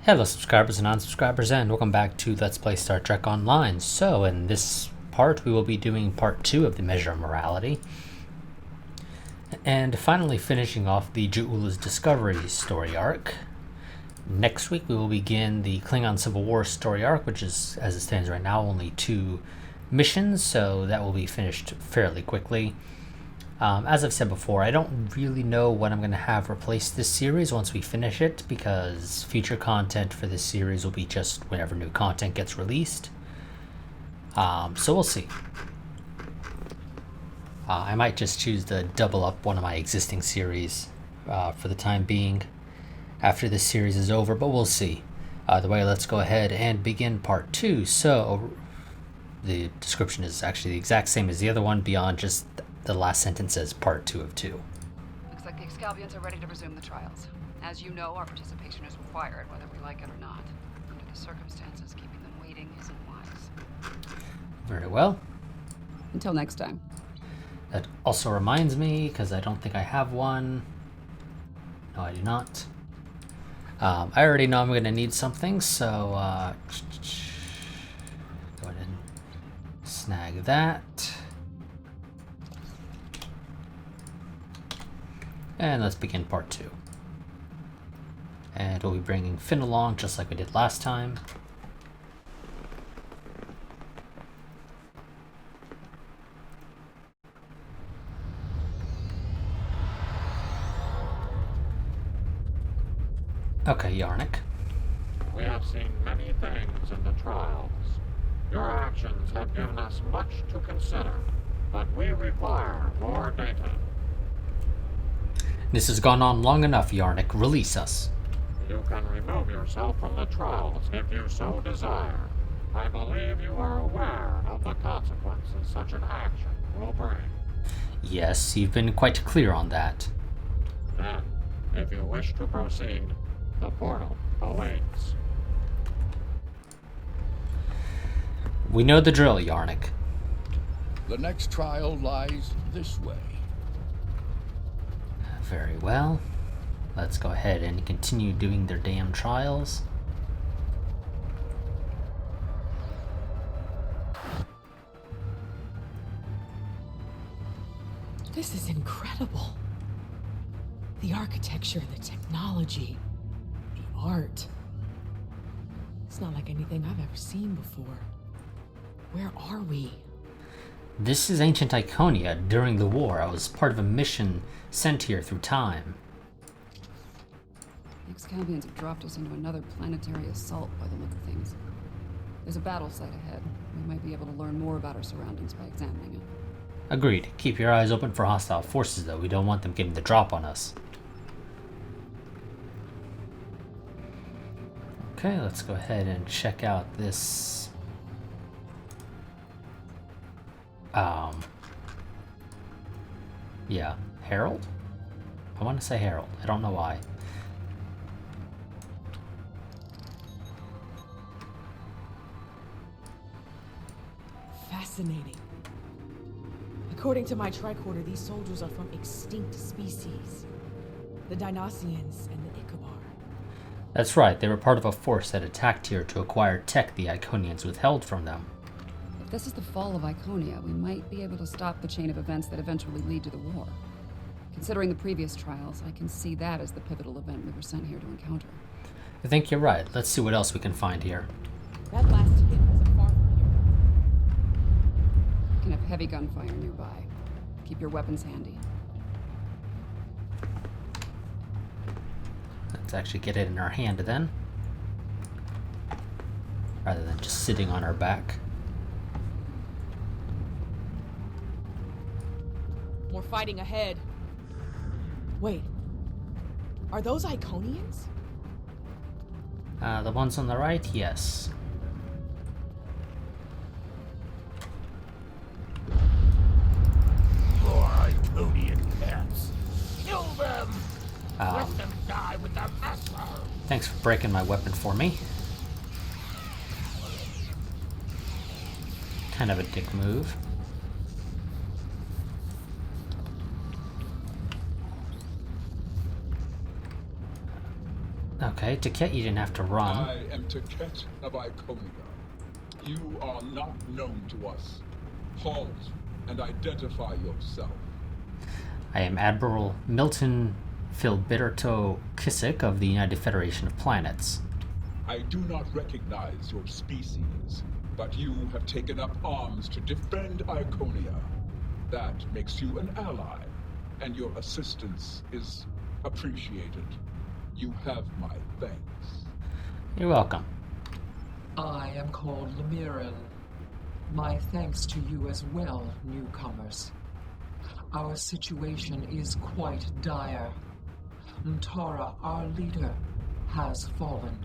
Hello subscribers and non-subscribers, and welcome back to Let's Play Star Trek Online. So in this part we will be doing part 2 of the Measure of Morality, and finally finishing off the Ju'ula's Discovery story arc. Next week we will begin the Klingon Civil War story arc, which is, as it stands right now, only 2 missions, so that will be finished fairly quickly. As I've said before, I don't really know what I'm going to have replace this series once we finish it, because future content for this series will be just whenever new content gets released. So we'll see. I might just choose to double up one of my existing series for the time being after this series is over, but we'll see. Either way, let's go ahead and begin part 2. So the description is actually the exact same as the other one, beyond just the last sentence says part 2 of 2. Looks like the Excalbians are ready to resume the trials. As you know, our participation is required, whether we like it or not. Under the circumstances, keeping them waiting isn't wise. Very well. Until next time. That also reminds me, because I don't think I have one. No, I do not. I already know I'm going to need something, so go ahead and snag that. And let's begin part 2. And we'll be bringing Finn along just like we did last time. Okay, Yarnik. We have seen many things in the trials. Your actions have given us much to consider, but we require more data. This has gone on long enough, Yarnik. Release us. You can remove yourself from the trials if you so desire. I believe you are aware of the consequences such an action will bring. Yes, you've been quite clear on that. Then, if you wish to proceed, the portal awaits. We know the drill, Yarnik. The next trial lies this way. Very well. Let's go ahead and continue doing their damn trials. This is incredible. The architecture, the technology, the art. It's not like anything I've ever seen before. Where are we? This is ancient Iconia during the war. I was part of a mission sent here through time. The Excalbians have dropped us into another planetary assault by the look of things. There's a battle site ahead. We might be able to learn more about our surroundings by examining it. Agreed. Keep your eyes open for hostile forces, though. We don't want them getting the drop on us. Okay, let's go ahead and check out this. Yeah, Harold? I want to say Harold. I don't know why. Fascinating. According to my tricorder, these soldiers are from extinct species. The Dynasians and the Ickabar. That's right, they were part of a force that attacked here to acquire tech the Iconians withheld from them. If this is the fall of Iconia, we might be able to stop the chain of events that eventually lead to the war. Considering the previous trials, I can see that as the pivotal event we were sent here to encounter. I think you're right. Let's see what else we can find here. That last hit wasn't far from here. You can have heavy gunfire nearby. Keep your weapons handy. Let's actually get it in our hand then, rather than just sitting on our back. More fighting ahead. Wait. Are those Iconians? The ones on the right, yes. More Iconian pets. Kill them! Let them die with the master! Thanks for breaking my weapon for me. Kind of a dick move. Okay, Tiket, you didn't have to run. I am Tiket of Iconia. You are not known to us. Halt and identify yourself. I am Admiral Milton Filberto Kissick of the United Federation of Planets. I do not recognize your species, but you have taken up arms to defend Iconia. That makes you an ally, and your assistance is appreciated. You have my thanks. You're welcome. I am called Lemiran. My thanks to you as well, newcomers. Our situation is quite dire. Mtara, our leader, has fallen.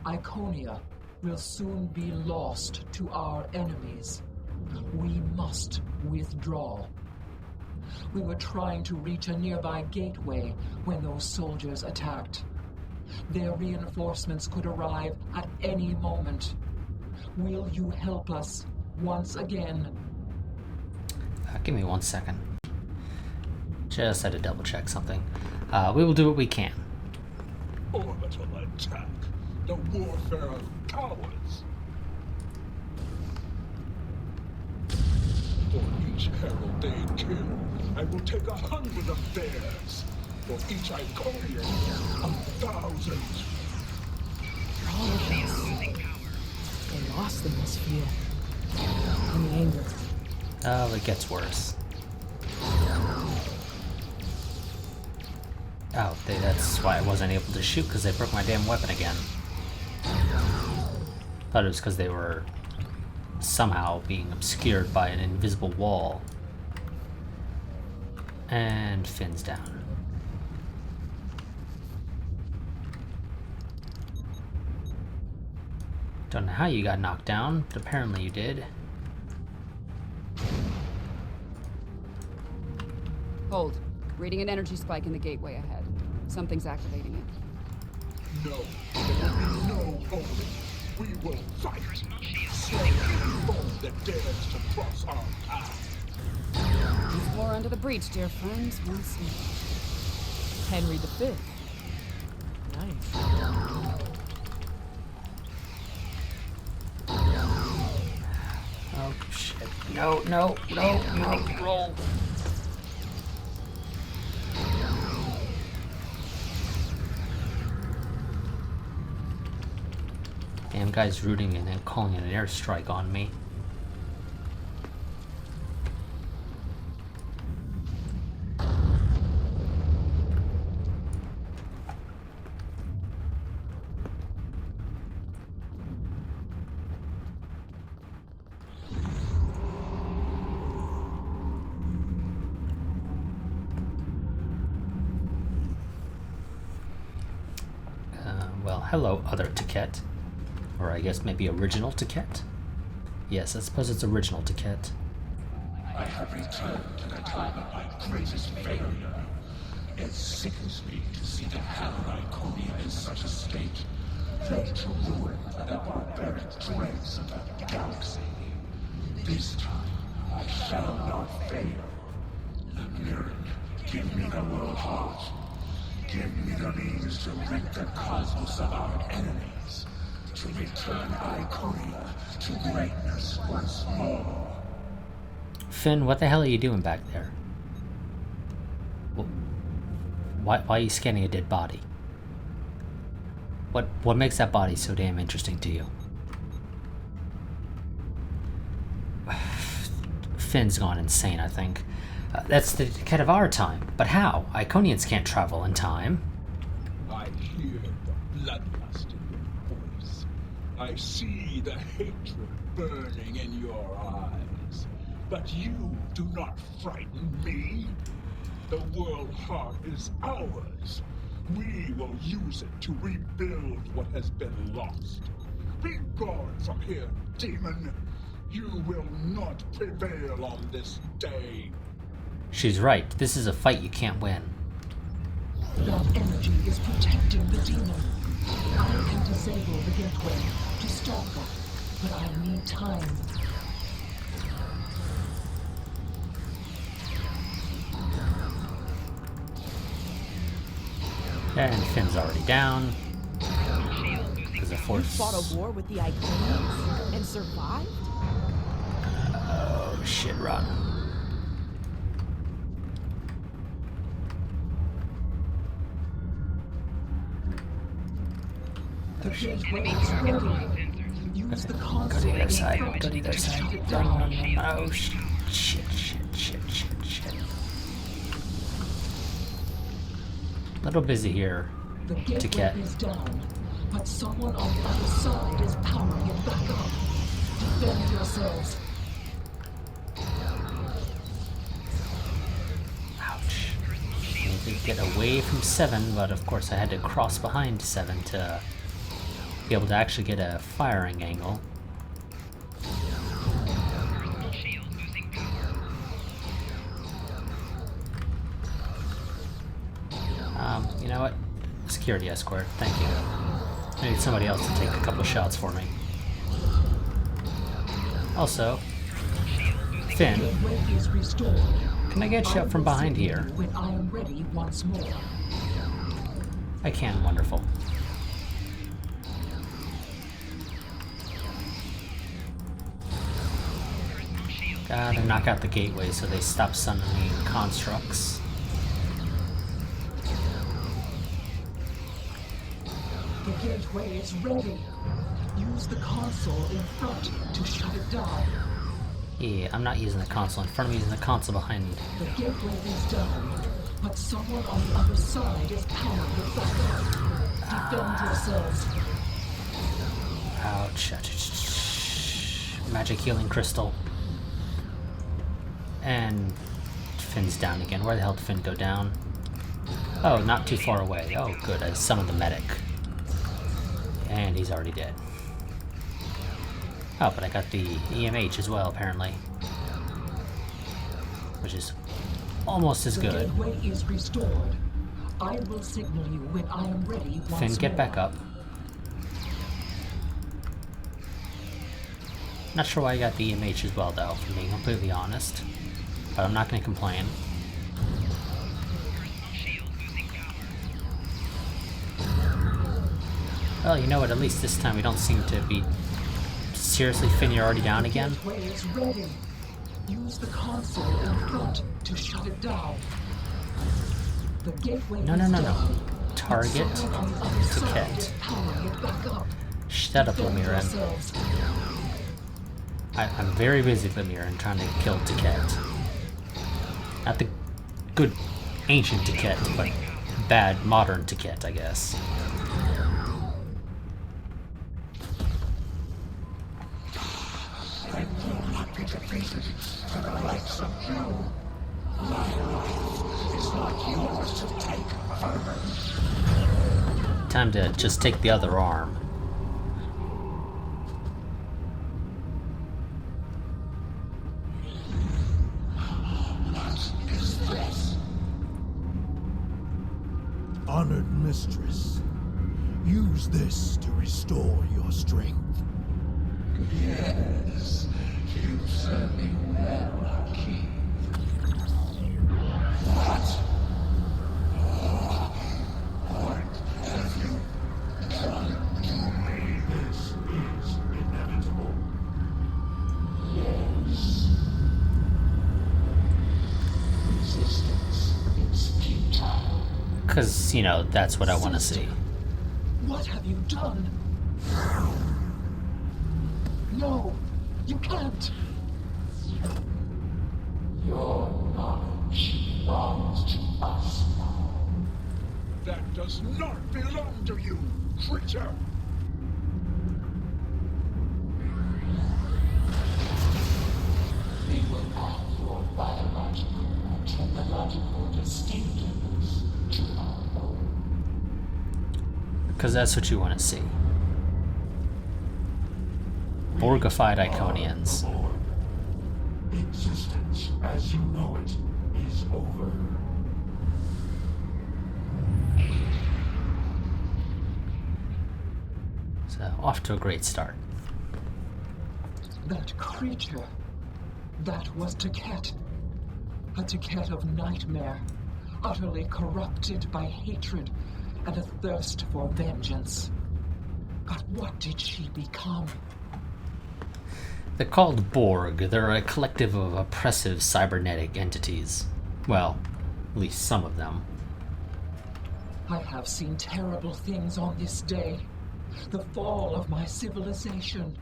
Iconia will soon be lost to our enemies. We must withdraw. We were trying to reach a nearby gateway when those soldiers attacked. Their reinforcements could arrive at any moment. Will you help us once again? Give me 1 second. Just had to double check something. We will do what we can. Orbital attack. The warfare of cowards. For each herald they kill, I will take 100 of theirs. For each Iconian, 1,000. For all of this, I lost the most fear. And the anger. Oh, it gets worse. Oh, that's why I wasn't able to shoot, because they broke my damn weapon again. Thought it was because they were somehow being obscured by an invisible wall. And Finn's down. Don't know how you got knocked down, but apparently you did. Hold. Reading an energy spike in the gateway ahead. Something's activating it. No, there will be no holding. We will fight. Slay any foe that dares to cross our path. There's more under the breach, dear friends. Once more. Henry V. Nice. Oh shit. No, roll. Damn guy's rooting and then calling an airstrike on me. Well, hello, other Tiket. Or I guess maybe original Tiket? Yes, I suppose it's original Tiket. I have returned to the time of my greatest failure. It sickens me to see the hell Iconia in such a state, laid to ruin by the barbaric dregs of the galaxy. This time, I shall not fail. Lemiran, give me the world heart. Give me the means to rid the cosmos of our enemies. To return Iconia to greatness once more. Finn, what the hell are you doing back there? Why are you scanning a dead body? What makes that body so damn interesting to you? Finn's gone insane, I think. That's the Tiket of our time. But how? Iconians can't travel in time. I hear the bloodlust in your voice. I see the hatred burning in your eyes. But you do not frighten me. The world heart is ours. We will use it to rebuild what has been lost. Be gone from here, demon. You will not prevail on this day. She's right. This is a fight you can't win. That energy is protecting the demon. I can disable the gateway to stop it, but I need time. And Finn's already down. Because of You force. fought a war with the Iconians and survived? Oh shit, run. The gateway is ready. Use the console. Go to the other side. in front Go to the other to side. shut it Run, down. run, run. Oh shit, shit, shit. Little busy here. The To gateway get. is down, but someone on the other side is powering it back up. Defend yourselves. Ouch. I need to get away from 7, but of course I had to cross behind 7 to be able to actually get a firing angle. You know what? Security escort, thank you. I need somebody else to take a couple shots for me. Also, Finn, Gateway is restored. can I get you up from behind here? When I am ready once more. I can, wonderful. Gotta knock out the gateway so they stop summoning constructs. The gateway is ready. Use the console in front to shut it down. Yeah, I'm not using the console in front of me, I'm using the console behind me. The gateway is down, but someone on the other side is powering it back up. Defend yourselves. Ouch. Magic healing crystal. And Finn's down again. Where the hell did Finn go down? Oh, not too far away. Oh, good. I summoned the medic. And he's already dead. Oh, but I got the EMH as well, apparently. Which is almost as The good. gateway is restored. I will signal you when I am ready once Finn, get more. back up. Not sure why I got the EMH as well, though, if I'm being completely honest. But I'm not going to complain. Well, you know what? At least this time we don't seem to be... Seriously, Finn, you're already down again? The gateway is ready. Use the console in front to shut it down. The gateway No. is down. Target Someone on the other side Ticket. is powering it back up. Shut up, Defend Lamiran. yourselves. I'm very busy, Lamiran, trying to kill Ticket. Not the good ancient Ticket, but bad modern Ticket, I guess. I will not be defeated for the likes of you. My life is not yours to take further. Time to just take the other arm. What is this? Honored mistress, use this to restore your strength. Yes, you serve me well, King. What? What have you done to me? This is inevitable. Yes. Resistance is futile. Because, you know, that's what I want to see. What have you done? No, you can't. Your knowledge belongs to us now. That does not belong to you, creature! We will add your biological and technological distinctiveness to our own. Because that's what you want to see. Borgified Iconians. Existence as you know it is over. So, off to a great start. That creature. That was Ticket. A Ticket of nightmare. Utterly corrupted by hatred and a thirst for vengeance. But what did she become? They're called Borg. They're a collective of oppressive cybernetic entities. Well, at least some of them. I have seen terrible things on this day. The fall of my civilization,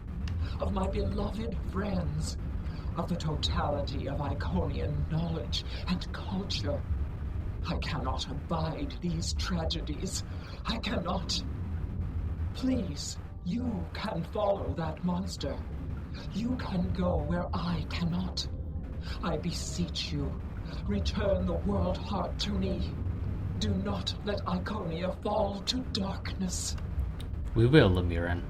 of my beloved friends, of the totality of Iconian knowledge and culture. I cannot abide these tragedies. I cannot. Please, you can follow that monster. You can go where I cannot. I beseech you, return the world heart to me. Do not let Iconia fall to darkness. We will, Lemiran.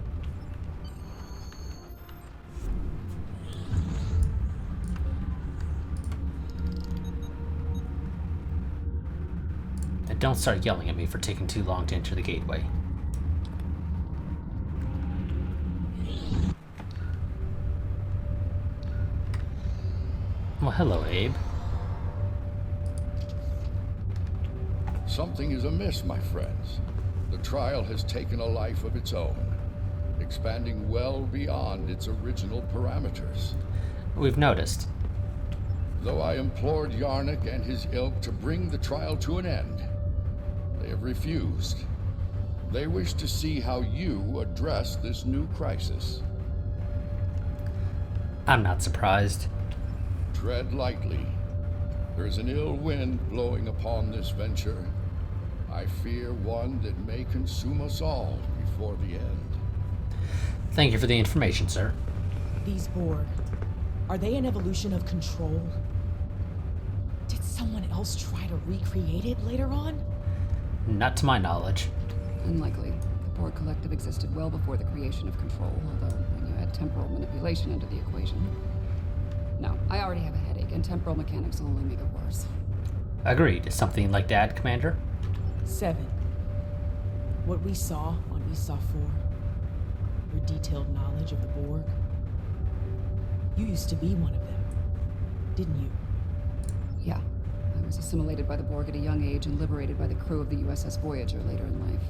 And don't start yelling at me for taking too long to enter the gateway. Well, hello, Abe. Something is amiss, my friends. The trial has taken a life of its own, expanding well beyond its original parameters. We've noticed. Though I implored Yarnik and his ilk to bring the trial to an end, they have refused. They wish to see how you address this new crisis. I'm not surprised. Tread lightly. There is an ill wind blowing upon this venture. I fear one that may consume us all before the end. Thank you for the information, sir. These Borg, are they an evolution of control? Did someone else try to recreate it later on? Not to my knowledge. Unlikely. The Borg Collective existed well before the creation of Control, although when you add temporal manipulation into the equation. No, I already have a headache, and temporal mechanics will only make it worse. Agreed. Something like that, Commander? 7. What we saw on Esau 4, your detailed knowledge of the Borg. You used to be one of them, didn't you? Yeah. I was assimilated by the Borg at a young age and liberated by the crew of the USS Voyager later in life.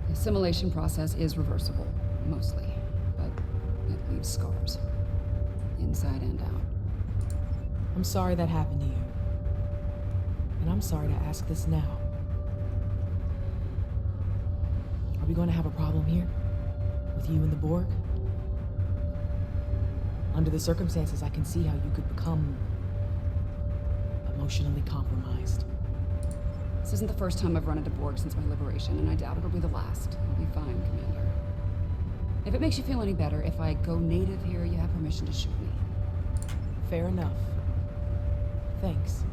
The assimilation process is reversible, mostly, but it leaves scars. Inside and out. I'm sorry that happened to you. And I'm sorry to ask this now. Are we going to have a problem here? With you and the Borg? Under the circumstances, I can see how you could become emotionally compromised. This isn't the first time I've run into Borg since my liberation, and I doubt it'll be the last. I'll be fine, Commander. If it makes you feel any better, if I go native here, you have permission to shoot me. Fair enough. Thanks.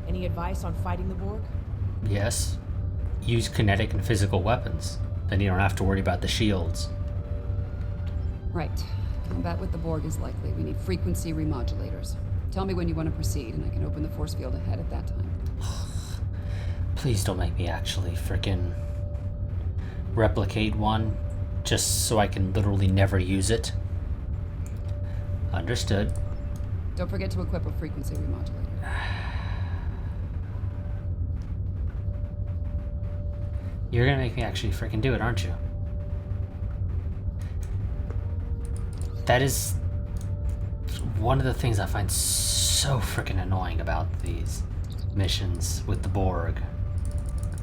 Any advice on fighting the Borg? Yes. Use kinetic and physical weapons. Then you don't have to worry about the shields. Right. Combat with the Borg is likely. We need frequency remodulators. Tell me when you want to proceed, and I can open the force field ahead at that time. Please don't make me actually frickin' replicate one, just so I can literally never use it. Understood. Don't forget to equip a frequency remodulator. You're gonna make me actually frickin' do it, aren't you? That is one of the things I find so frickin' annoying about these missions with the Borg,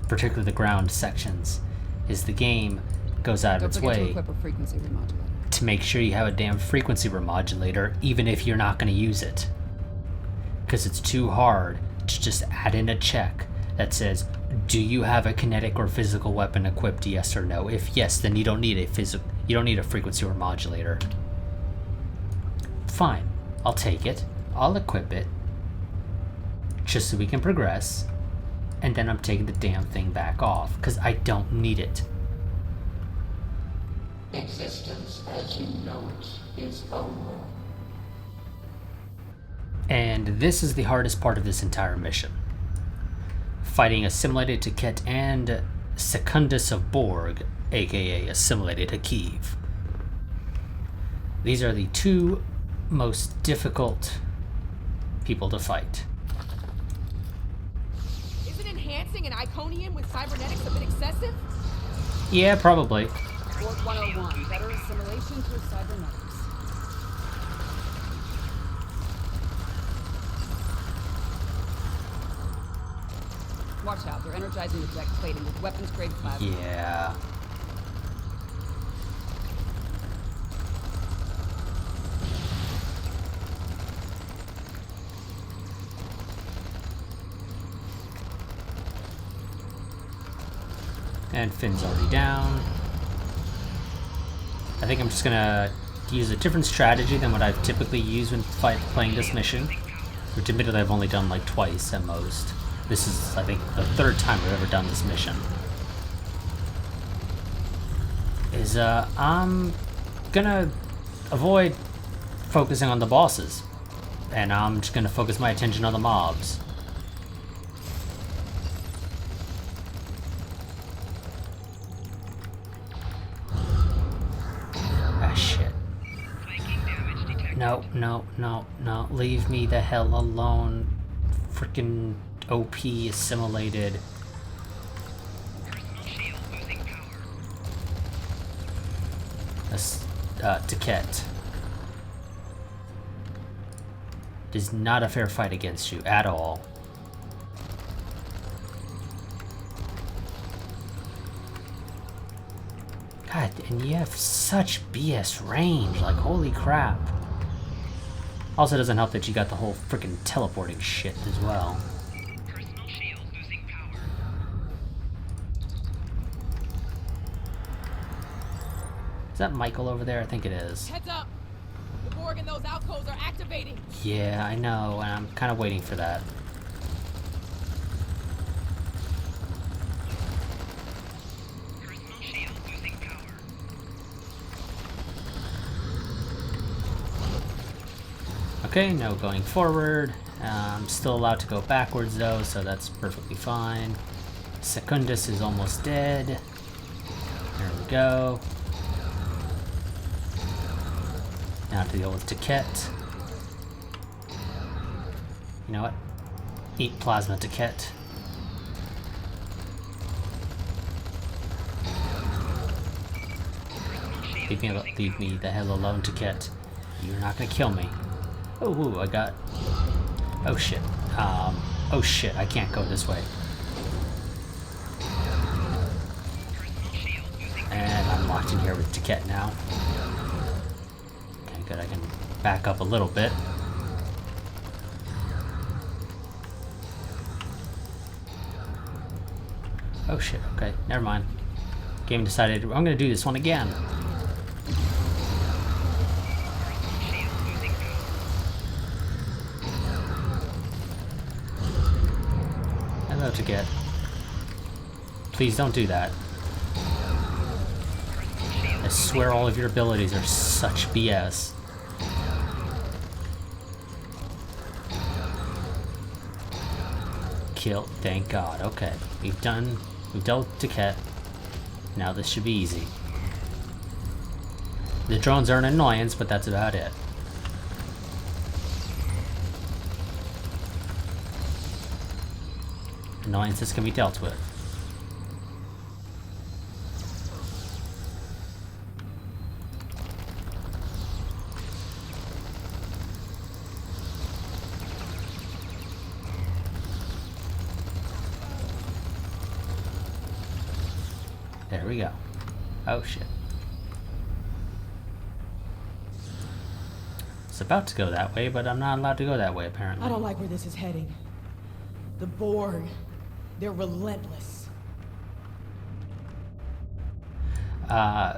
particularly the ground sections, is the game goes out of its way to equip a frequency remodulator. To make sure you have a damn frequency remodulator, even if you're not going to use it. Because it's too hard to just add in a check that says, do you have a kinetic or physical weapon equipped, yes or no? If yes, then you don't need a frequency remodulator. Fine, I'll take it. I'll equip it. Just so we can progress. And then I'm taking the damn thing back off, because I don't need it. Existence as you know it is over. And this is the hardest part of this entire mission. Fighting assimilated Tiket and Secundus of Borg, aka assimilated Hakiv. These are the two most difficult people to fight. Isn't enhanced enhancing an Iconian with cybernetics a bit excessive? Yeah, probably. Borg 101, better assimilation through cybernetics. Watch out, they're energizing the deck plating with weapons-grade plasma. Yeah. And Finn's already down. I think I'm just gonna use a different strategy than what I've typically used when playing this mission, which admittedly I've only done like twice at most. This is, I think, the third time I've ever done this mission. I'm gonna avoid focusing on the bosses, and I'm just gonna focus my attention on the mobs. Ah, shit. No, no, no, no. Leave me the hell alone. Frickin' OP assimilated. That's Ticket. It is not a fair fight against you at all. God, and you have such BS range, like holy crap. Also doesn't help that you got the whole freaking teleporting shit as well. Is that Michael over there? I think it is. Heads up! The Borg and those alcoves are activating. Yeah, I know, and I'm kind of waiting for that. Okay, no going forward. I'm still allowed to go backwards though, so that's perfectly fine. Secundus is almost dead. There we go. Now to deal with Ticket. You know what? Eat plasma, Ticket. Leave me the hell alone, Ticket. You're not gonna kill me. Oh, ooh, I got... Oh shit. Oh shit, I can't go this way. And I'm locked in here with Ticket now. Okay, good, I can back up a little bit. Oh shit, okay, never mind. Game decided I'm gonna do this one again. Hello, Ticket. Please don't do that. I swear all of your abilities are such BS. Kill, thank God. Okay, we've dealt with Ticket. Now this should be easy. The drones are an annoyance, but that's about it. Annoyances can be dealt with. There we go. Oh shit. It's about to go that way, but I'm not allowed to go that way apparently. I don't like where this is heading. The Borg, they're relentless.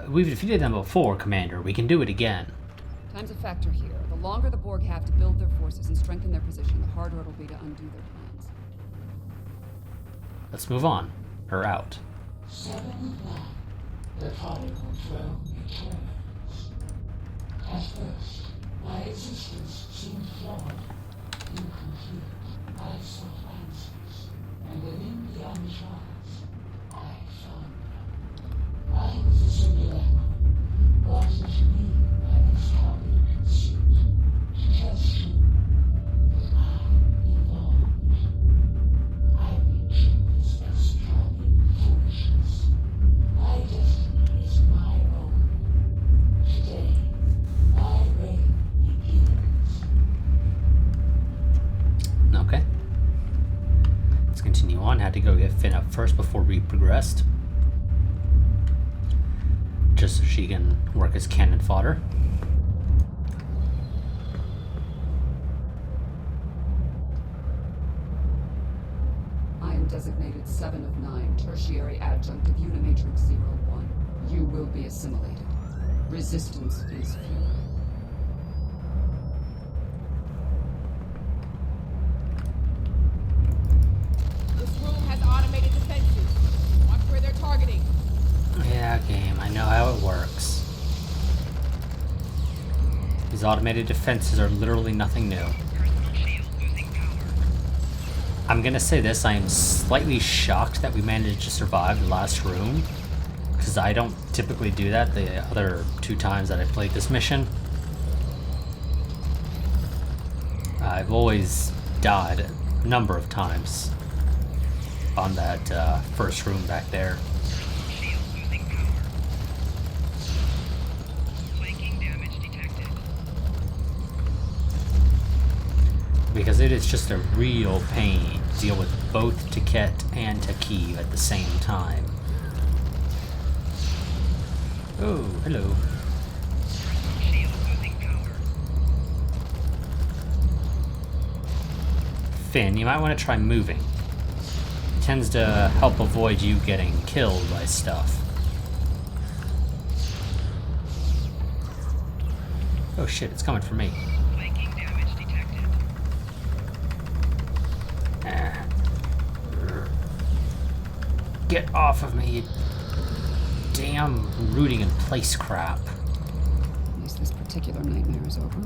We've defeated them before, Commander. We can do it again. Time's a factor here. The longer the Borg have to build their forces and strengthen their position, the harder it'll be to undo their plans. Let's move on. Or out. 7 o'clock. The particle drone returns. At first, my existence seemed flawed, incomplete. I sought answers, and within the uncharts, I found them. I was a simulacrum, brought into me by this hobby conceit, to test me. But I evolved. I reject this first before we progressed. Just so she can work as cannon fodder. I am designated 7 of 9, tertiary adjunct of Unimatrix 01. You will be assimilated. Resistance is futile. This room has automated defenses. Watch where they're targeting. Yeah, game, I know how it works. These automated defenses are literally nothing new. I'm gonna say this, I am slightly shocked that we managed to survive the last room, because I don't typically do that the other 2 times that I played this mission. I've always died a number of times on that first room back there. Because it is just a real pain to deal with both Taket and Takeev at the same time. Oh, hello. Finn, you might want to try moving. It tends to help avoid you getting killed by stuff. Oh shit, it's coming for me. Get off of me, you damn rooting in place crap. At least this particular nightmare is over.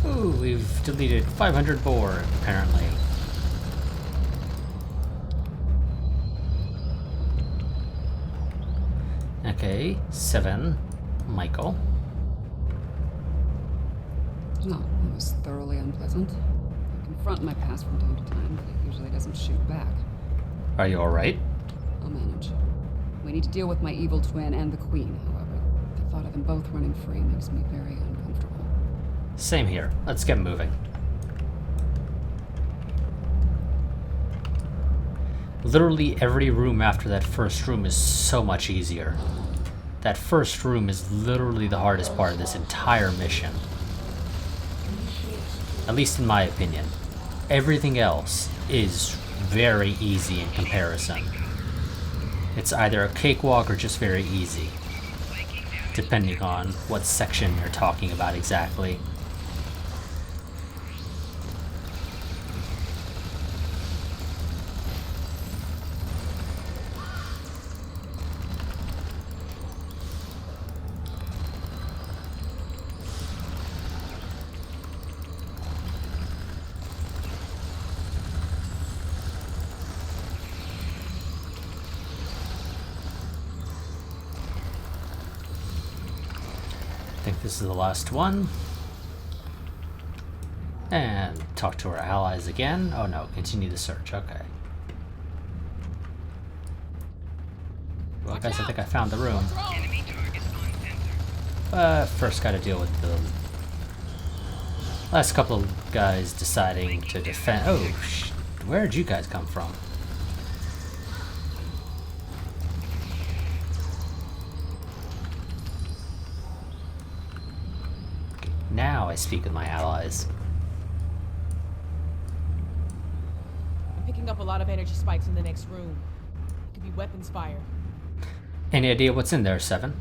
Ooh, we've deleted 500 Borg, apparently. Okay, 7, Michael. No, that was thoroughly unpleasant. I confront my past from time to time, but it usually doesn't shoot back. Are you alright? I'll manage. We need to deal with my evil twin and the Queen, however. The thought of them both running free makes me very uncomfortable. Same here. Let's get moving. Literally every room after that first room is so much easier. That first room is literally the hardest part of this entire mission. At least in my opinion. Everything else is very easy in comparison. It's either a cakewalk or just very easy, depending on what section you're talking about exactly. I think this is the last one. And talk to our allies again. Oh no, continue the search. Okay. Well, guys, I think I found the room. First gotta deal with the last couple of guys deciding to defend. Oh, where'd you guys come from? Now I speak with my allies. I'm picking up a lot of energy spikes in the next room. It could be weapons fire. Any idea what's in there, 7?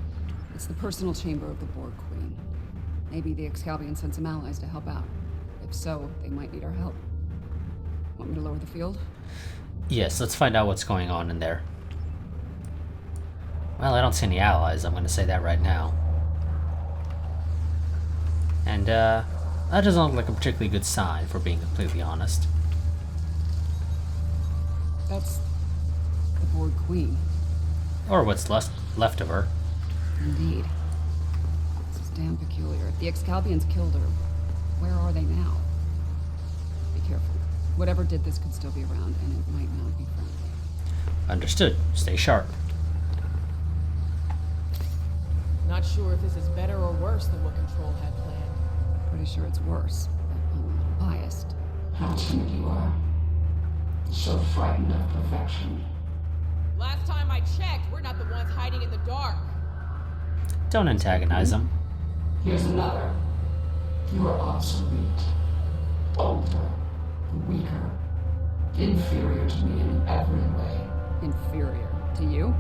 It's the personal chamber of the Borg Queen. Maybe the Excalbians sent some allies to help out. If so, they might need our help. Want me to lower the field? Yes, let's find out what's going on in there. Well, I don't see any allies, I'm going to say that right now. And, that doesn't look like a particularly good sign, if we're being completely honest. That's the Borg Queen. Or what's left of her. Indeed. This is damn peculiar. If the Excalbians killed her, where are they now? Be careful. Whatever did this could still be around, and it might not be friendly. Understood. Stay sharp. Not sure if this is better or worse than what Control had planned. Pretty sure it's worse, but oh well. biased. How timid you are. So frightened of perfection. Last time I checked, we're not the ones hiding in the dark. Don't antagonize him. Here's another. You are obsolete. Older. Weaker. Inferior to me in every way. Inferior to you?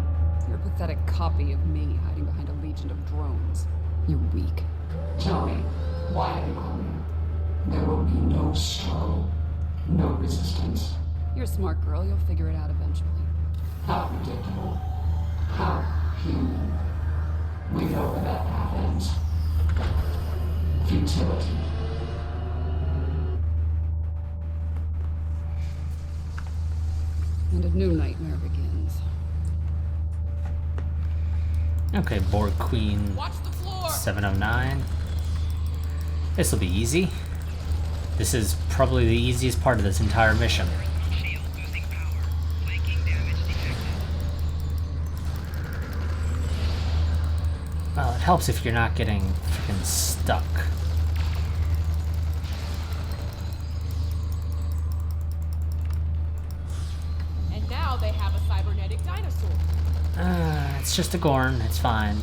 You're a pathetic copy of me hiding behind a legion of drones. You're weak. Tell me, why have you come here? There will be no struggle. No resistance. You're a smart girl. You'll figure it out eventually. How predictable. How human. We know where that path ends. Futility. And a new nightmare begins. Okay, Borg Queen Watch the floor. 709. This will be easy. This is probably the easiest part of this entire mission. Shield losing power. Flanking damage detected. Well, it helps if you're not getting freaking stuck. And now they have a cybernetic dinosaur. It's just a Gorn. It's fine.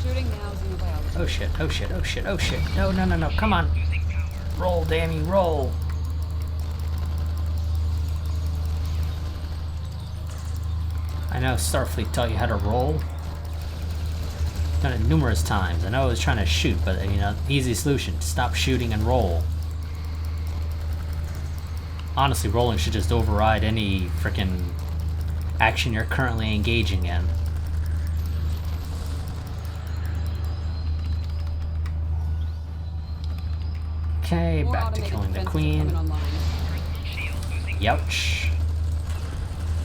Shooting now, xenobiology. Oh shit, oh shit, oh shit, oh shit. No, no, no, no, come on. Losing power. Roll, damn you, roll. I know Starfleet taught you how to roll. Done it numerous times. I know I was trying to shoot, but you know, easy solution. Stop shooting and roll. Honestly, rolling should just override any frickin' action you're currently engaging in. Okay, More back to automated killing the defenses queen. coming online. Shield losing Youch.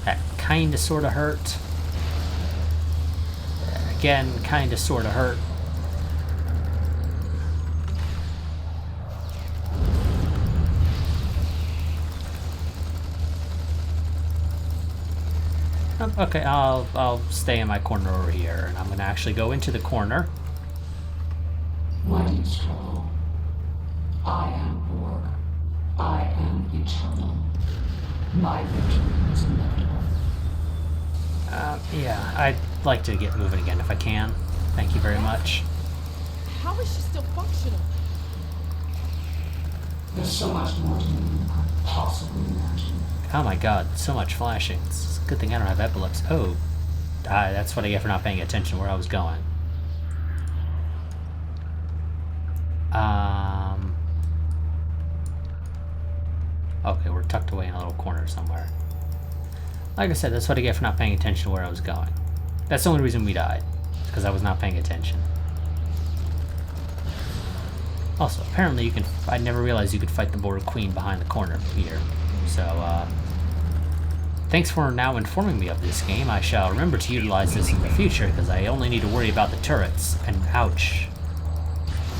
That kinda sorta hurt. Again, kinda sorta hurt. Okay, I'll stay in my corner over here, and I'm gonna actually go into the corner. Why do you struggle? I am Borg. I am eternal. My victory is inevitable. Yeah, I'd like to get moving again if I can. Thank you very much. How is she still functional? There's so much more to me than you could possibly imagine. Oh my god, so much flashing. It's a good thing I don't have epilepsy. Oh, that's what I get for not paying attention where I was going. Okay, we're tucked away in a little corner somewhere. Like I said, that's what I get for not paying attention to where I was going. That's the only reason we died, because I was not paying attention. Also, apparently you can... I never realized you could fight the Borg Queen behind the corner here. So, thanks for now informing me of this game. I shall remember to utilize this in the future, because I only need to worry about the turrets. And ouch.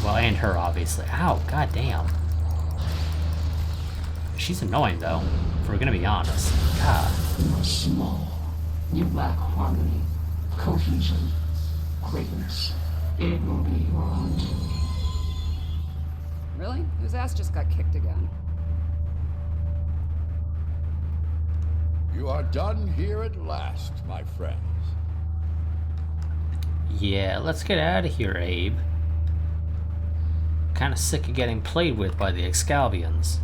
Well, and her, obviously. Ow, goddamn. She's annoying, though, if we're gonna be honest. God. You are small. You lack harmony, cohesion, greatness. It will be your own too. Really? Whose ass just got kicked again? You are done here at last, my friends. Yeah, let's get out of here, Abe. Kinda sick of getting played with by the Excalbians.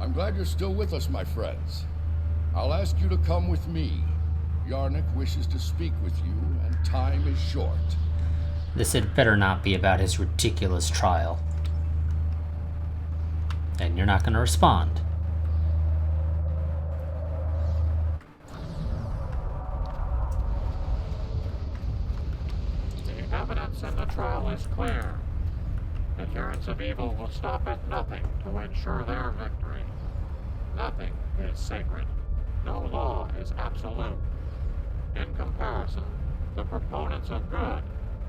I'm glad you're still with us, my friends. I'll ask you to come with me. Yarnik wishes to speak with you, and time is short. This had better not be about his ridiculous trial. And you're not gonna respond. The evidence in the trial is clear. Adherents of evil will stop at nothing to ensure their victory. Nothing is sacred. No law is absolute. In comparison, the proponents of good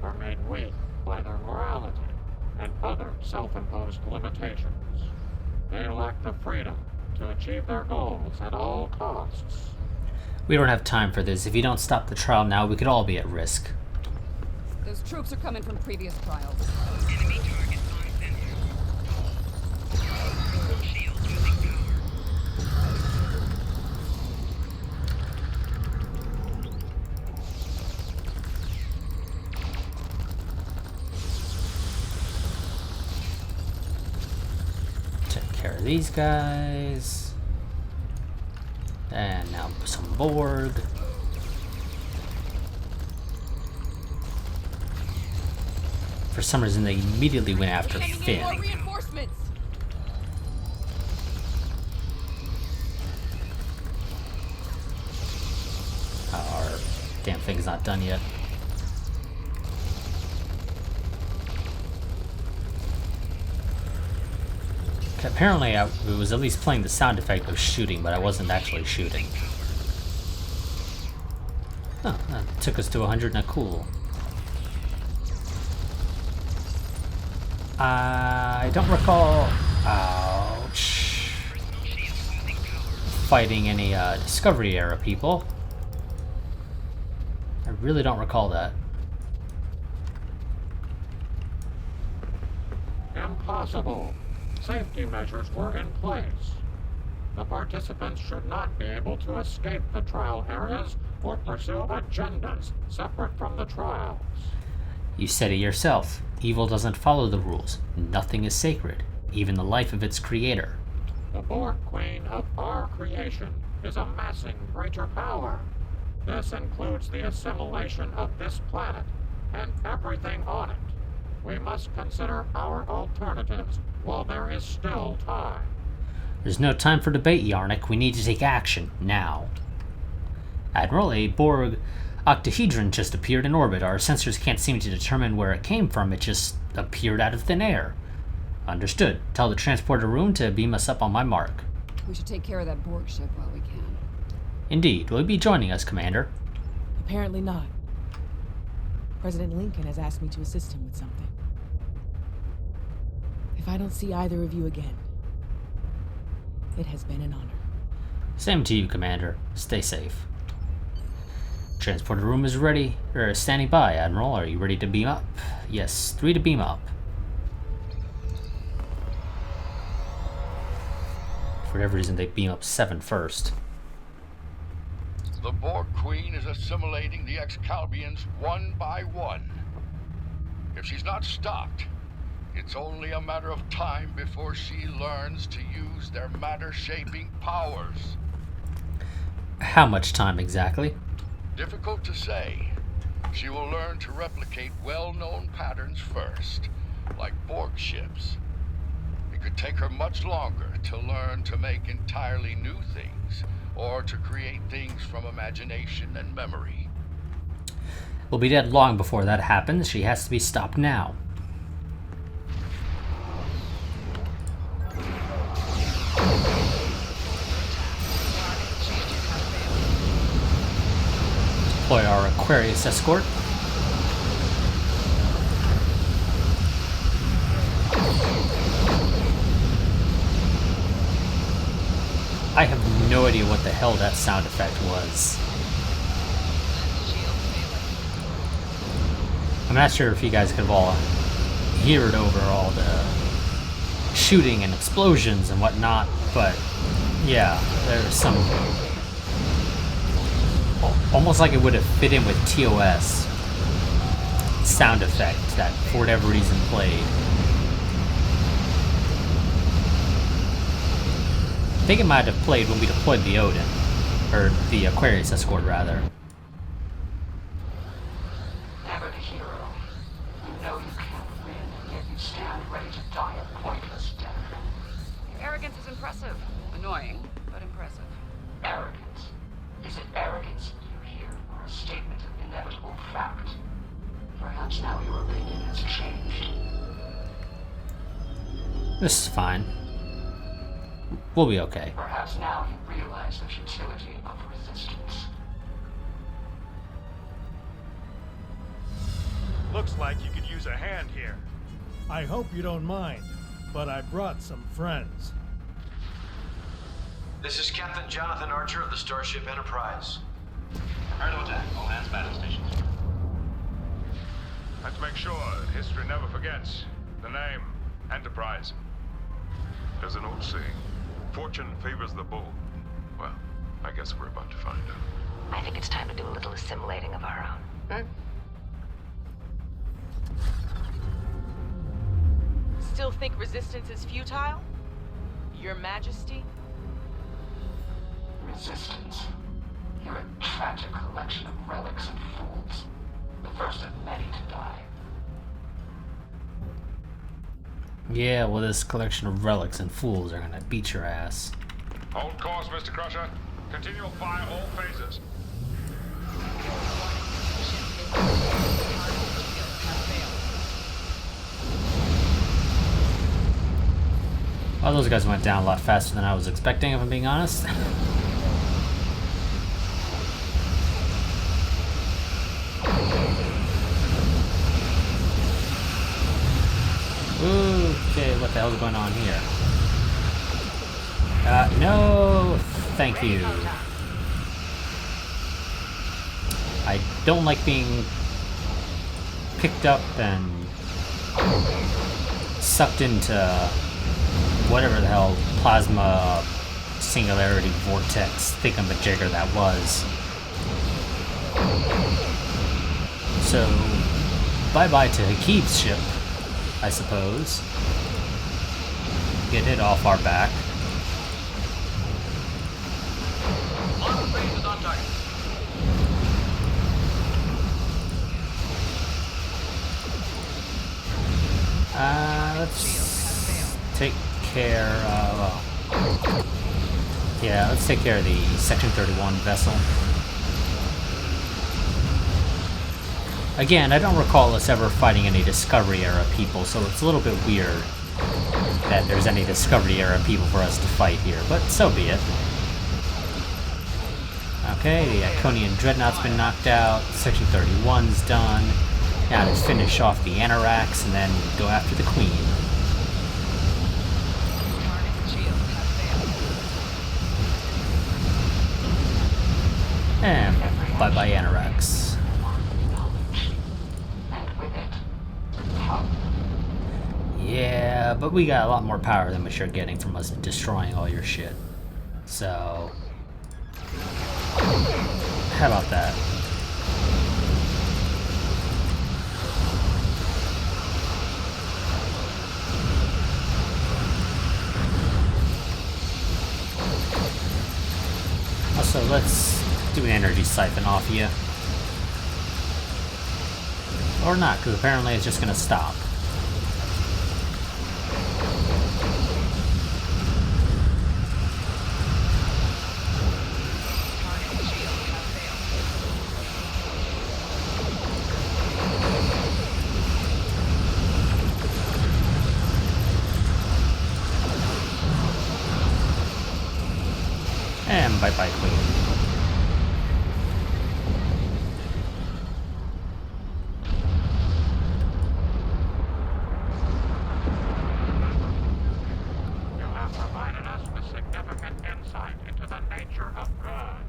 are made weak by their morality and other self-imposed limitations. They lack the freedom to achieve their goals at all costs. We don't have time for this. If you don't stop the trial now, we could all be at risk. Those troops are coming from previous trials. enemy target on center. Shield are these guys. And now some Borg. For some reason, they immediately went after Finn. More reinforcements. Our damn thing's not done yet. Apparently, it was at least playing the sound effect of shooting, but I wasn't actually shooting. Oh, that took us to 100 now. Cool. I don't recall. Ouch. Fighting any Discovery era people. I really don't recall that. Impossible. Safety measures were in place. The participants should not be able to escape the trial areas or pursue agendas separate from the trials. You said it yourself. Evil doesn't follow the rules. Nothing is sacred, even the life of its creator. The Borg Queen of our creation is amassing greater power. This includes the assimilation of this planet and everything on it. We must consider our alternatives while there is still time. There's no time for debate, Yarnik. We need to take action, now. Admiral, a Borg octahedron just appeared in orbit. Our sensors can't seem to determine where it came from. It just appeared out of thin air. Understood. Tell the transporter room to beam us up on my mark. We should take care of that Borg ship while we can. Indeed. Will you be joining us, Commander? Apparently not. President Lincoln has asked me to assist him with something. If I don't see either of you again, it has been an honor. Same to you, Commander. Stay safe. Transporter room is ready, or standing by, Admiral. Are you ready to beam up? Yes, 3 to beam up. For whatever reason, they beam up 7 first. The Borg Queen is assimilating the Excalbians one by one. If she's not stopped, it's only a matter of time before she learns to use their matter-shaping powers. How much time exactly? Difficult to say. She will learn to replicate well-known patterns first, like Borg ships. It could take her much longer to learn to make entirely new things, or to create things from imagination and memory. We'll be dead long before that happens. She has to be stopped now. Deploy our Aquarius escort. I have no idea what the hell that sound effect was. I'm not sure if you guys could have all hear it over all the shooting and explosions and whatnot, but yeah, there's some... almost like it would have fit in with TOS sound effect that for whatever reason played. I think it might have played when we deployed the Odin, or the Aquarius escort rather. Never the hero. You know you can't win, and yet you stand ready to die a pointless death. Your arrogance is impressive. Annoying, but impressive. Arrogance. Is it arrogance you hear, or a statement of inevitable fact? Perhaps now your opinion has changed. This is fine. We'll be okay. Perhaps now you realize the futility of resistance. Looks like you could use a hand here. I hope you don't mind, but I brought some friends. This is Captain Jonathan Archer of the Starship Enterprise. Prepare to attack. All hands battle stations. Let's make sure that history never forgets the name Enterprise. There's an old saying, fortune favors the bold. Well, I guess we're about to find out. I think it's time to do a little assimilating of our own. Still think resistance is futile? Your Majesty? Resistance. You're a tragic collection of relics and fools. The first of many to die. Yeah, well, this collection of relics and fools are gonna beat your ass. Hold course, Mr. Crusher. Continual fire all phases. Well, those guys went down a lot faster than I was expecting, if I'm being honest. Okay, what the hell's going on here? No, thank you. I don't like being picked up and sucked into whatever the hell plasma singularity vortex thingamajigger that was. So, bye-bye to Hakib's ship, I suppose. Get it off our back. Is on target. Let's take care of... yeah, let's take care of the Section 31 vessel. Again, I don't recall us ever fighting any Discovery era people, so it's a little bit weird that there's any Discovery era people for us to fight here, but so be it. Okay, the Iconian Dreadnought's been knocked out, Section 31's done. Now to finish off the Anoraks and then go after the Queen. And bye-bye Anoraks. Yeah, but we got a lot more power than what you're getting from us destroying all your shit. So... how about that? Also, let's do an energy siphon off you. Or not, because apparently it's just going to stop. And bye-bye, Queen. You have provided us with significant insight into the nature of good.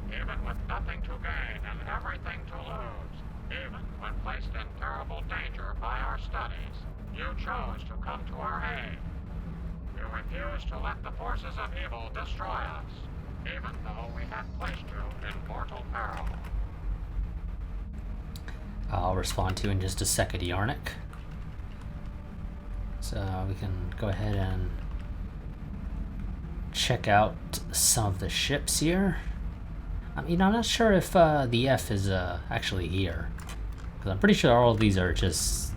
Even with nothing to gain and everything to lose, even when placed in terrible danger by our studies, you chose to come to our aid. You refused to let the forces of evil destroy us, even though we had placed you in mortal peril. I'll respond to you in just a second, Yarnik. So we can go ahead and check out some of the ships here. I'm not sure if the F is actually here, because I'm pretty sure all of these are just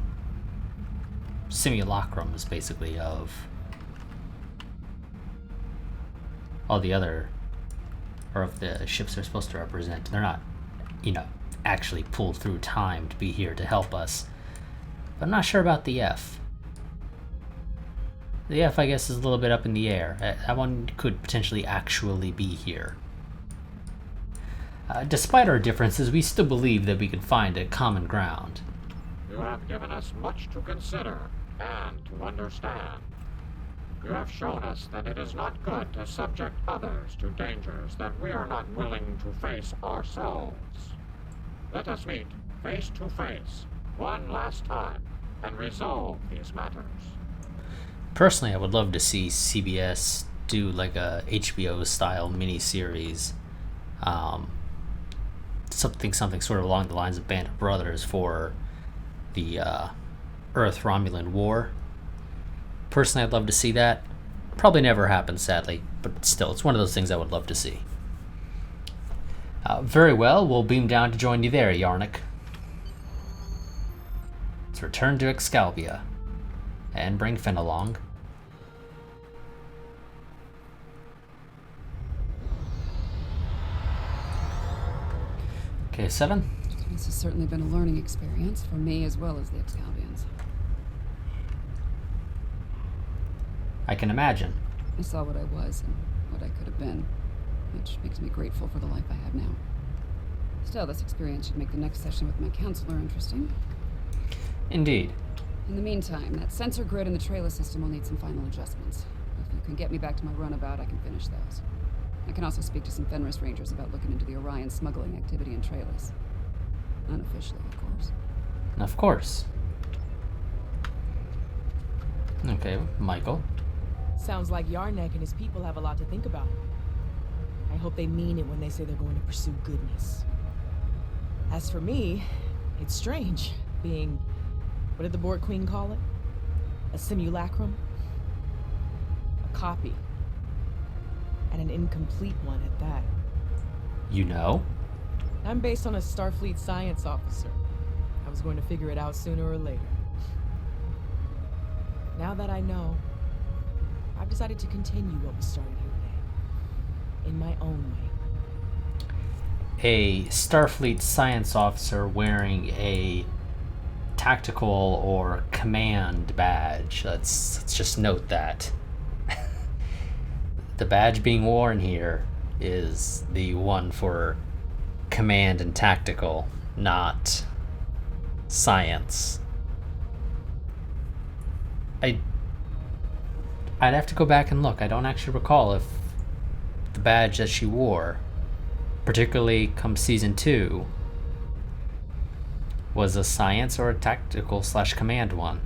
simulacrums, basically, of all the other, or of the ships they're supposed to represent. They're not, actually pulled through time to be here to help us. But I'm not sure about the F. The F, I guess, is a little bit up in the air. That one could potentially actually be here. Despite our differences, we still believe that we can find a common ground. You have given us much to consider and to understand. You have shown us that it is not good to subject others to dangers that we are not willing to face ourselves. Let us meet face to face one last time and resolve these matters. Personally, I would love to see CBS do like a HBO-style miniseries, something sort of along the lines of Band of Brothers for the Earth-Romulan War. Personally, I'd love to see that. Probably never happens, sadly, but still, it's one of those things I would love to see. Very well, we'll beam down to join you there, Yarnik. Let's return to Excalibur. And bring Finn along. Okay, 7. This has certainly been a learning experience for me as well as the Excaliburs. I can imagine. I saw what I was and what I could have been, which makes me grateful for the life I have now. Still, this experience should make the next session with my counselor interesting. Indeed. In the meantime, that sensor grid and the trailer system will need some final adjustments. If you can get me back to my runabout, I can finish those. I can also speak to some Fenris Rangers about looking into the Orion smuggling activity in trailers. Unofficially, of course. Of course. Okay, Michael. Sounds like Yarnek and his people have a lot to think about. I hope they mean it when they say they're going to pursue goodness. As for me, it's strange being, what did the Borg Queen call it? A simulacrum? A copy. And an incomplete one at that. You know? I'm based on a Starfleet science officer. I was going to figure it out sooner or later. Now that I know, I've decided to continue what was started here today. In my own way. A Starfleet science officer wearing a tactical or command badge. Let's just note that. The badge being worn here is the one for command and tactical, not science. I'd have to go back and look. I don't actually recall if the badge that she wore, particularly come season 2, was a science or a tactical / command one.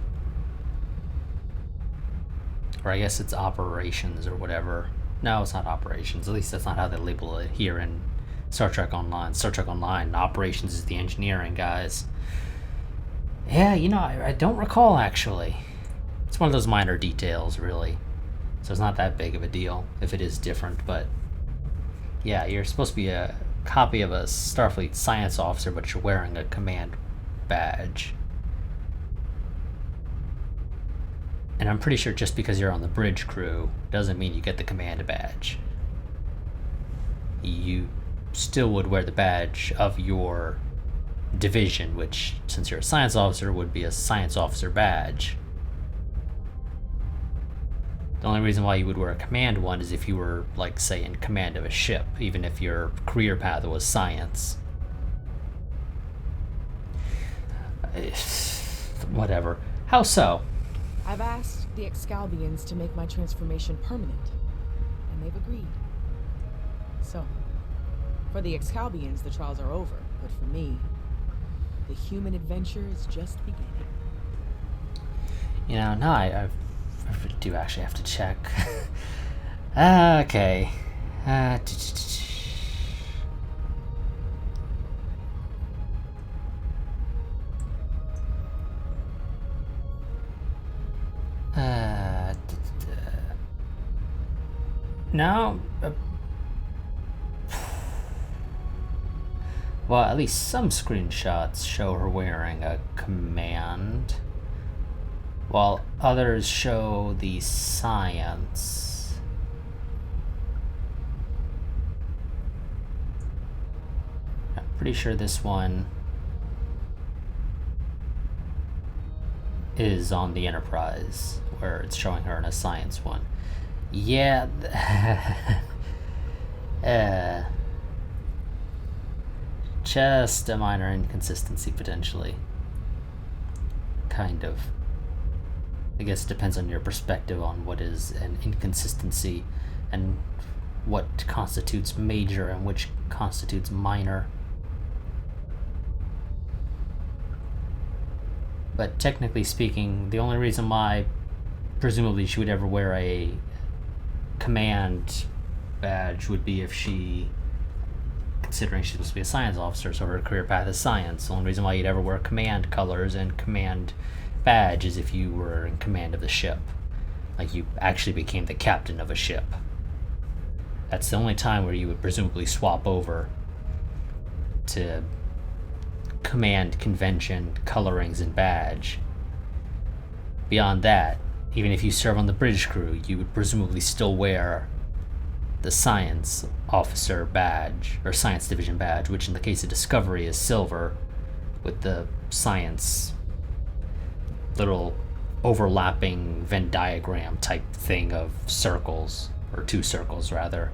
Or I guess it's operations or whatever. No, it's not operations. At least that's not how they label it here in Star Trek Online. Star Trek Online, operations is the engineering, guys. Yeah, you know, I don't recall, actually. It's one of those minor details, really. So it's not that big of a deal if it is different, but yeah, you're supposed to be a copy of a Starfleet science officer, but you're wearing a command badge. And I'm pretty sure just because you're on the bridge crew doesn't mean you get the command badge. You still would wear the badge of your division, which, since you're a science officer, would be a science officer badge. The only reason why you would wear a command one is if you were, like, say, in command of a ship, even if your career path was science. Whatever. How so? I've asked the Excalbians to make my transformation permanent, and they've agreed. So, for the Excalbians, the trials are over, but for me, the human adventure is just beginning. You know, no, I do actually have to check. Okay. No. Well, at least some screenshots show her wearing a command, while others show the science. I'm pretty sure this one is on the Enterprise, where it's showing her in a science one. Yeah. Just a minor inconsistency, potentially. Kind of. I guess it depends on your perspective on what is an inconsistency and what constitutes major and which constitutes minor. But technically speaking, the only reason why presumably she would ever wear a command badge would be if she, considering she's supposed to be a science officer, so her career path is science. The only reason why you'd ever wear command colors and command badge is if you were in command of the ship. Like, you actually became the captain of a ship. That's the only time where you would presumably swap over to command, convention, colorings, and badge. Beyond that, even if you serve on the British crew, you would presumably still wear the science officer badge, or science division badge, which in the case of Discovery is silver, with the science little overlapping Venn diagram type thing of circles, or 2 circles rather,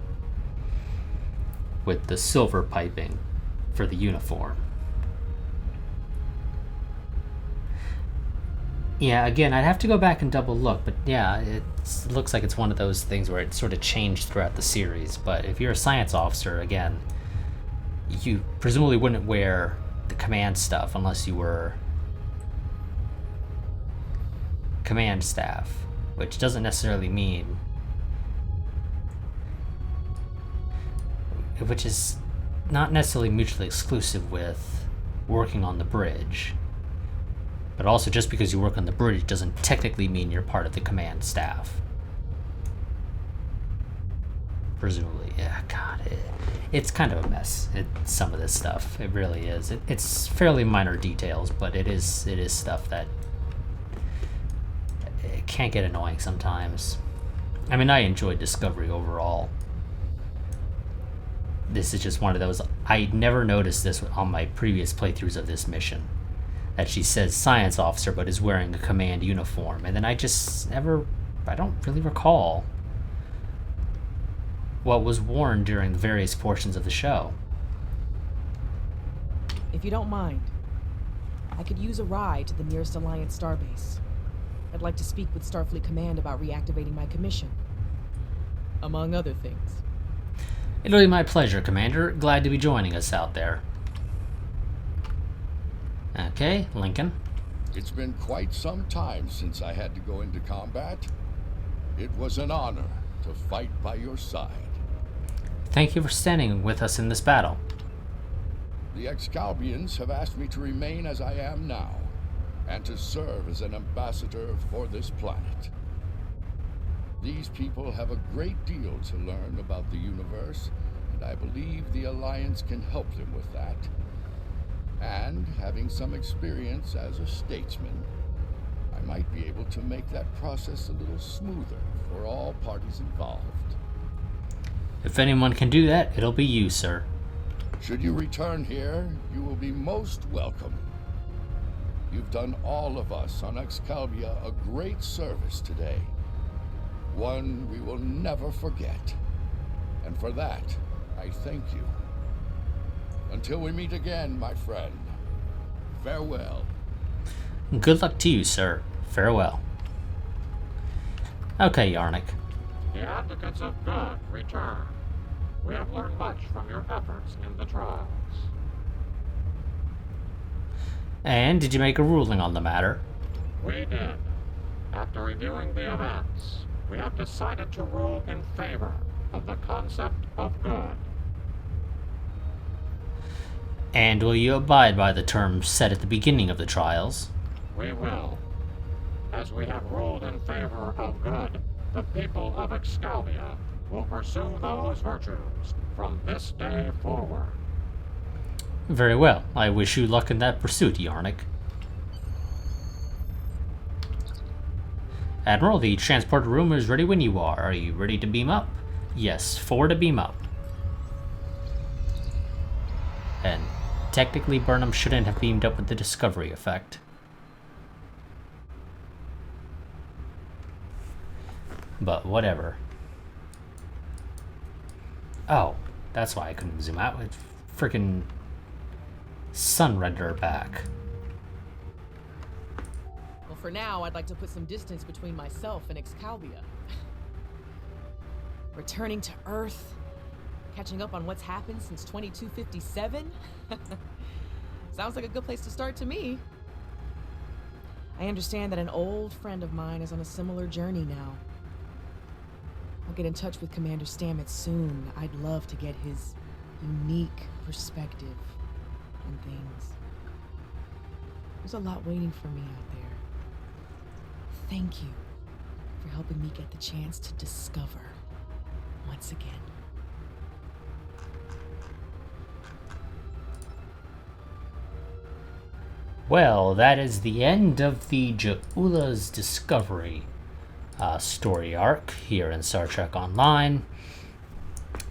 with the silver piping for the uniform. Yeah, again, I'd have to go back and double look, but yeah, it looks like it's one of those things where it sort of changed throughout the series. But if you're a science officer, again, you presumably wouldn't wear the command stuff unless you were command staff, which doesn't necessarily mean... which is not necessarily mutually exclusive with working on the bridge. But also, just because you work on the bridge doesn't technically mean you're part of the command staff. Presumably, yeah, God, it's kind of a mess. Some of this stuff, it really is. It's fairly minor details, but it is stuff that it can get annoying sometimes. I mean, I enjoyed Discovery overall. This is just one of those. I never noticed this on my previous playthroughs of this mission, that she says science officer but is wearing a command uniform, and then I don't really recall what was worn during the various portions of the show. If you don't mind, I could use a ride to the nearest Alliance starbase. I'd like to speak with Starfleet Command about reactivating my commission, among other things. It'll be my pleasure, Commander. Glad to be joining us out there. Okay, Lincoln. It's been quite some time since I had to go into combat. It was an honor to fight by your side. Thank you for standing with us in this battle. The Excalbians have asked me to remain as I am now, and to serve as an ambassador for this planet. These people have a great deal to learn about the universe, and I believe the Alliance can help them with that. And, having some experience as a statesman, I might be able to make that process a little smoother for all parties involved. If anyone can do that, it'll be you, sir. Should you return here, you will be most welcome. You've done all of us on Excalibur a great service today. One we will never forget. And for that, I thank you. Until we meet again, my friend. Farewell. Good luck to you, sir. Farewell. Okay, Yarnik. The advocates of good return. We have learned much from your efforts in the trials. And did you make a ruling on the matter? We did. After reviewing the events, we have decided to rule in favor of the concept of good. And will you abide by the terms set at the beginning of the trials? We will. As we have ruled in favor of good, the people of Excalibur will pursue those virtues from this day forward. Very well. I wish you luck in that pursuit, Yarnik. Admiral, the transport room is ready when you are. Are you ready to beam up? Yes, 4 to beam up. And technically, Burnham shouldn't have beamed up with the Discovery effect. But whatever. Oh, that's why I couldn't zoom out. It's freaking sun renderer back. Well, for now, I'd like to put some distance between myself and Excalibur. Returning to Earth, catching up on what's happened since 2257? Sounds like a good place to start to me. I understand that an old friend of mine is on a similar journey now. I'll get in touch with Commander Stamets soon. I'd love to get his unique perspective on things. There's a lot waiting for me out there. Thank you for helping me get the chance to discover once again. Well, that is the end of the Ja'ula's Discovery story arc here in Star Trek Online.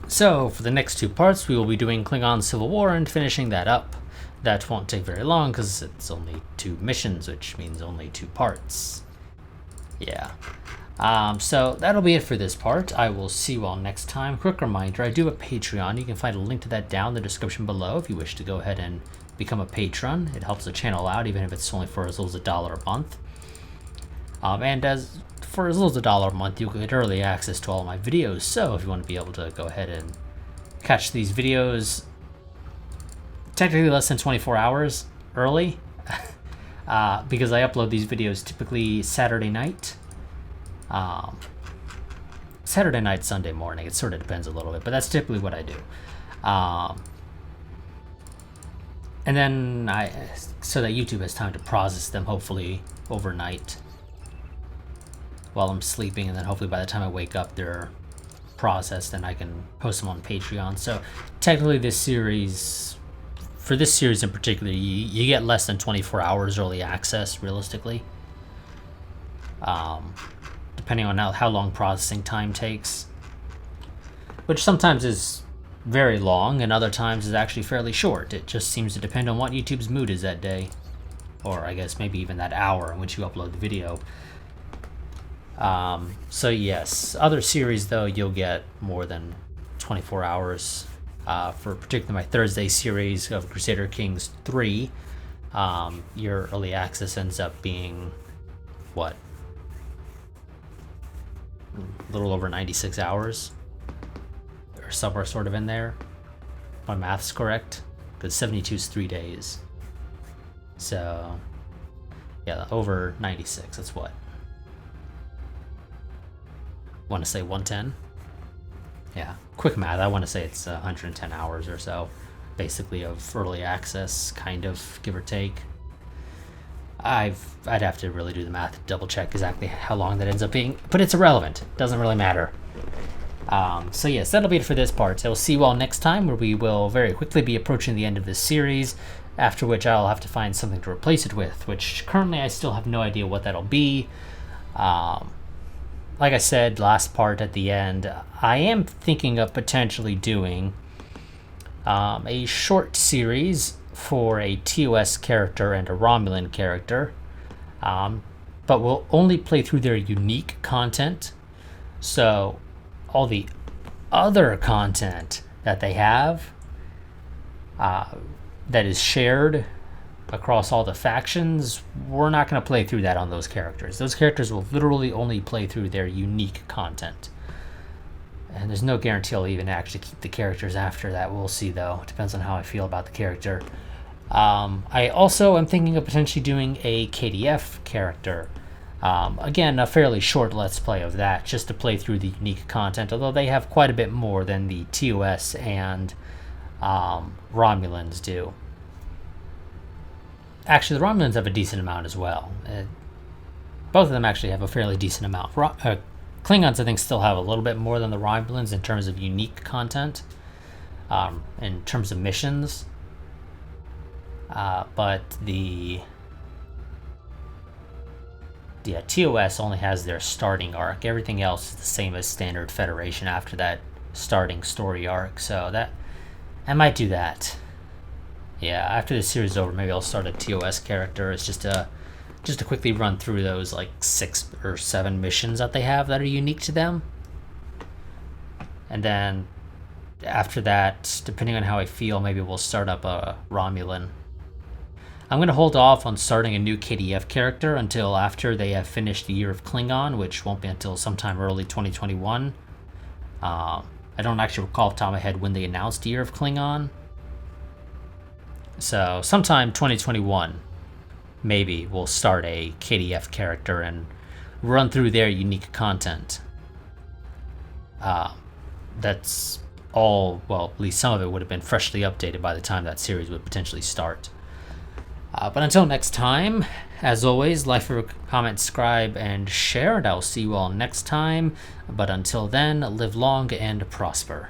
So, for the next 2 parts, we will be doing Klingon Civil War and finishing that up. That won't take very long because it's only 2 missions, which means only 2 parts. Yeah. So that'll be it for this part. I will see you all next time. Quick reminder, I do have a Patreon. You can find a link to that down in the description below if you wish to go ahead and become a patron. It helps the channel out, even if it's only for as little as $1 a month. And for as little as $1 a month, you get early access to all of my videos. So if you want to be able to go ahead and catch these videos technically less than 24 hours early, because I upload these videos typically Saturday night. Saturday night, Sunday morning. It sort of depends a little bit, but that's typically what I do. And then so that YouTube has time to process them, hopefully overnight while I'm sleeping, and then hopefully by the time I wake up they're processed and I can post them on Patreon. So technically this series, for this series in particular, you get less than 24 hours early access realistically, depending on how long processing time takes, which sometimes is very long and other times is actually fairly short. It just seems to depend on what YouTube's mood is that day, or I guess maybe even that hour in which you upload the video. So yes, other series though you'll get more than 24 hours. For particularly my Thursday series of Crusader Kings 3, your early access ends up being what, a little over 96 hours or somewhere sort of in there. My math's correct, because 72 is 3 days. So yeah, over 96, that's what, want to say 110. Yeah, quick math, I want to say it's 110 hours or so basically of early access, kind of, give or take. I'd have to really do the math to double check exactly how long that ends up being, but it's irrelevant, doesn't really matter. So yes, that'll be it for this part. I'll see you all next time, where we will very quickly be approaching the end of this series, after which I'll have to find something to replace it with, which currently I still have no idea what that'll be. Like I said last part at the end, I am thinking of potentially doing a short series for a TOS character and a Romulan character, but we'll only play through their unique content. So all the other content that they have that is shared across all the factions, we're not going to play through that on those characters. Those characters will literally only play through their unique content. And there's no guarantee I'll even actually keep the characters after that. We'll see, though. It depends on how I feel about the character. I also am thinking of potentially doing a KDF character. Again, a fairly short Let's Play of that, just to play through the unique content, although they have quite a bit more than the TOS and Romulans do. Actually, the Romulans have a decent amount as well. Both of them actually have a fairly decent amount. Klingons, I think, still have a little bit more than the Romulans in terms of unique content, in terms of missions. But the TOS only has their starting arc. Everything else is the same as standard Federation after that starting story arc. So I might do that. Yeah, after this series is over, maybe I'll start a TOS character. It's just to quickly run through those like 6 or 7 missions that they have that are unique to them. And then after that, depending on how I feel, maybe we'll start up a Romulan. I'm going to hold off on starting a new KDF character until after they have finished the Year of Klingon, which won't be until sometime early 2021. I don't actually recall off the top of my head when they announced the Year of Klingon. So sometime 2021, maybe we'll start a KDF character and run through their unique content. That's all, well, at least some of it would have been freshly updated by the time that series would potentially start. But until next time, as always, like, comment, subscribe, and share, and I'll see you all next time. But until then, live long and prosper.